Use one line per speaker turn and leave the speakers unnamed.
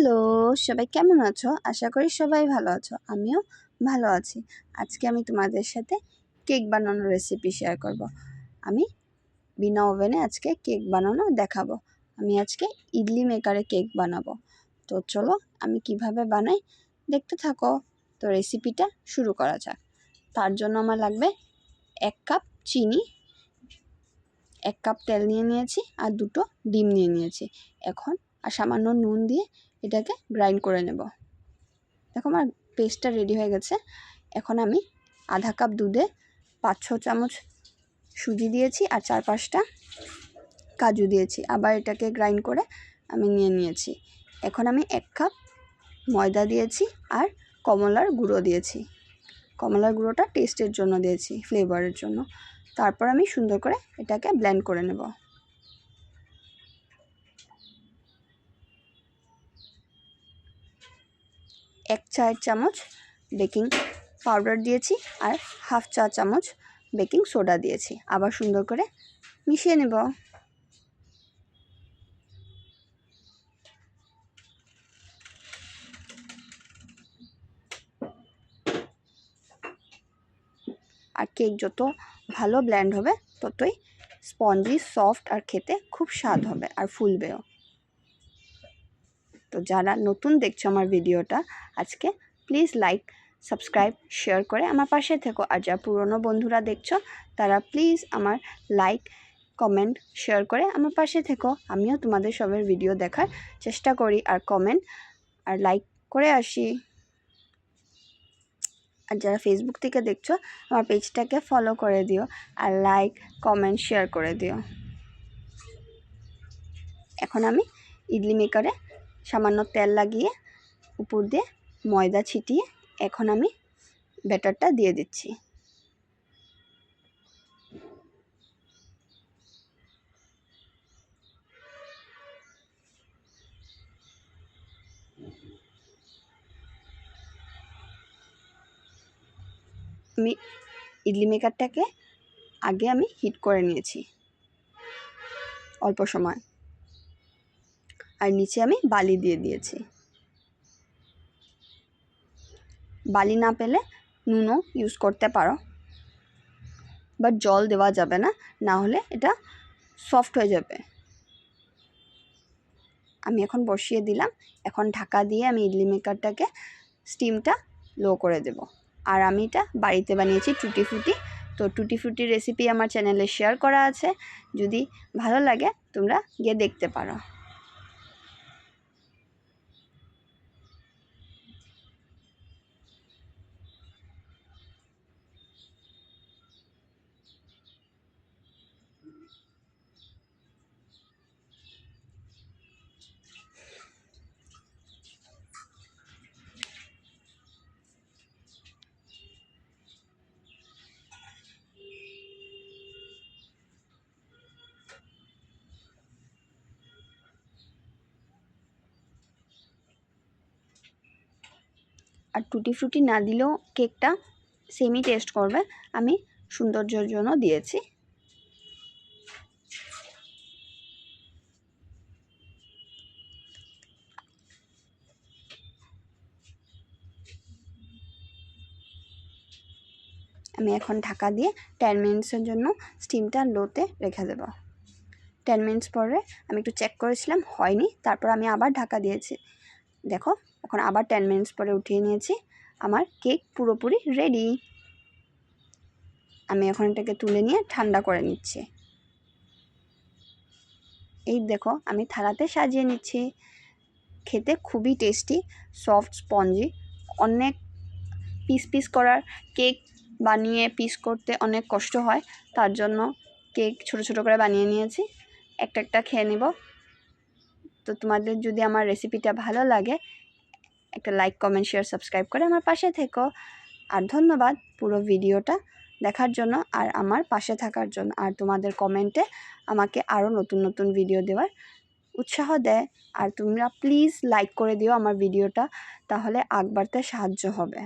Hello, সবাই কেমন আছো? আশা করি সবাই ভালো আছো। আমিও ভালো আছি। আজকে আমি তোমাদের সাথে কেক বানানোর রেসিপি শেয়ার করব। আমি বিনা ওভেনে আজকে কেক বানানো দেখাবো। আমি আজকে ইডলি মেকারে কেক বানাবো। তো চলো আমি কিভাবে বানাই দেখতে থাকো। তো রেসিপিটা শুরু করা যাক। তার জন্য আমার লাগবে 1 কাপ চিনি, 1 কাপ তেল নিয়ে নিয়েছি আর 2টো ডিম নিয়ে নিয়েছি। এখন আর সামান্য নুন দিয়ে এটাকে গ্রাইন্ড করে নেব। দেখো আমার পেস্টটা রেডি হয়ে গেছে। এখন আমি আধা কাপ দুধে 5-6 চামচ সুজি দিয়েছি আর 4-5টা কাজু দিয়েছি। আবার এটাকে গ্রাইন্ড করে আমি নিয়ে নিয়েছি। এখন আমি 1 কাপ ময়দা দিয়েছি আর কমলার গুঁড়ো দিয়েছি। কমলার গুঁড়োটা টেস্টের জন্য দিয়েছি, ফ্লেভারের জন্য। তারপর আমি সুন্দর করে এটাকে ব্লেন্ড করে নেব। এক চায়ের চামচ বেকিং পাউডার দিয়েছি আর হাফ চা চামচ বেকিং সোডা দিয়েছি। আবার সুন্দর করে মিশিয়ে নেব। আর কেক যত ভালো ব্লেন্ড হবে ততই স্পঞ্জি, সফট আর খেতে খুব স্বাদ হবে আর ফুলবেও। তো যারা নতুন দেখছো আমার ভিডিওটা, আজকে প্লিজ লাইক, সাবস্ক্রাইব, শেয়ার করে আমার পাশে থেকো। আর যারা পুরনো বন্ধুরা দেখছো তারা প্লিজ আমার লাইক, কমেন্ট, শেয়ার করে আমার পাশে থেকো। আমিও তোমাদের সবার ভিডিও দেখার চেষ্টা করি আর কমেন্ট আর লাইক করে আসি। আর যারা ফেসবুক থেকে দেখছো আমার পেজটাকে ফলো করে দিও আর লাইক, কমেন্ট, শেয়ার করে দিও। এখন আমি ইডলি মেকারে সামান্য তেল লাগিয়ে উপর দিয়ে ময়দা ছিটিয়ে এখন আমি ব্যাটারটা দিয়ে দিচ্ছি। আমি ইডলি মেকারটাকে আগে আমি হিট করে নিয়েছি অল্প সময়, আর নিচে আমি বালি দিয়ে দিয়েছি। বালি না পেলে নুনও ইউজ করতে পারো, বাট জল দেওয়া যাবে না, না হলে এটা সফট হয়ে যাবে। আমি এখন বসিয়ে দিলাম। এখন ঢাকা দিয়ে আমি ইডলি মেকারটাকে স্টিমটা লো করে দেব। আর আমি এটা বাড়িতে বানিয়েছি টুটি ফ্রুটি। তো টুটি ফ্রুটির রেসিপি আমার চ্যানেলে শেয়ার করা আছে, যদি ভালো লাগে তোমরা গিয়ে দেখতে পারো। আর টুটি ফ্রুটি না দিলেও কেকটা সেমই টেস্ট করবে। আমি সৌন্দর্যের জন্য দিয়েছি। আমি এখন ঢাকা দিয়ে 10 মিনিটসের জন্য স্টিমটা লোতে রেখে দেব। 10 মিনিটস পরে আমি একটু চেক করেছিলাম, হয়নি, তারপর আমি আবার ঢাকা দিয়েছি। দেখো এখন আবার 10 মিনিটস পরে উঠিয়ে নিয়েছি। আমার কেক পুরোপুরি রেডি। আমি এখন এটাকে তুলে নিয়ে ঠান্ডা করে নিচ্ছি। এই দেখো আমি থালাতে সাজিয়ে নিচ্ছি। খেতে খুবই টেস্টি, সফট, স্পঞ্জি। অনেক পিস করার কেক বানিয়ে পিস করতে অনেক কষ্ট হয়, তার জন্য কেক ছোট ছোট করে বানিয়ে নিয়েছি। একটা খেয়ে নিব। তো তোমাদের যদি আমার রেসিপিটা ভালো লাগে একটা লাইক, কমেন্ট, শেয়ার, সাবস্ক্রাইব করে আমার পাশে থেকো। আর ধন্যবাদ পুরো ভিডিওটা দেখার জন্য আর আমার পাশে থাকার জন্য। আর তোমাদের কমেন্টে আমাকে আরও নতুন নতুন ভিডিও দেওয়ার উৎসাহ দেয়। আর তোমরা প্লিজ লাইক করে দিও আমার ভিডিওটা, তাহলে আগ বাড়তে সাহায্য হবে।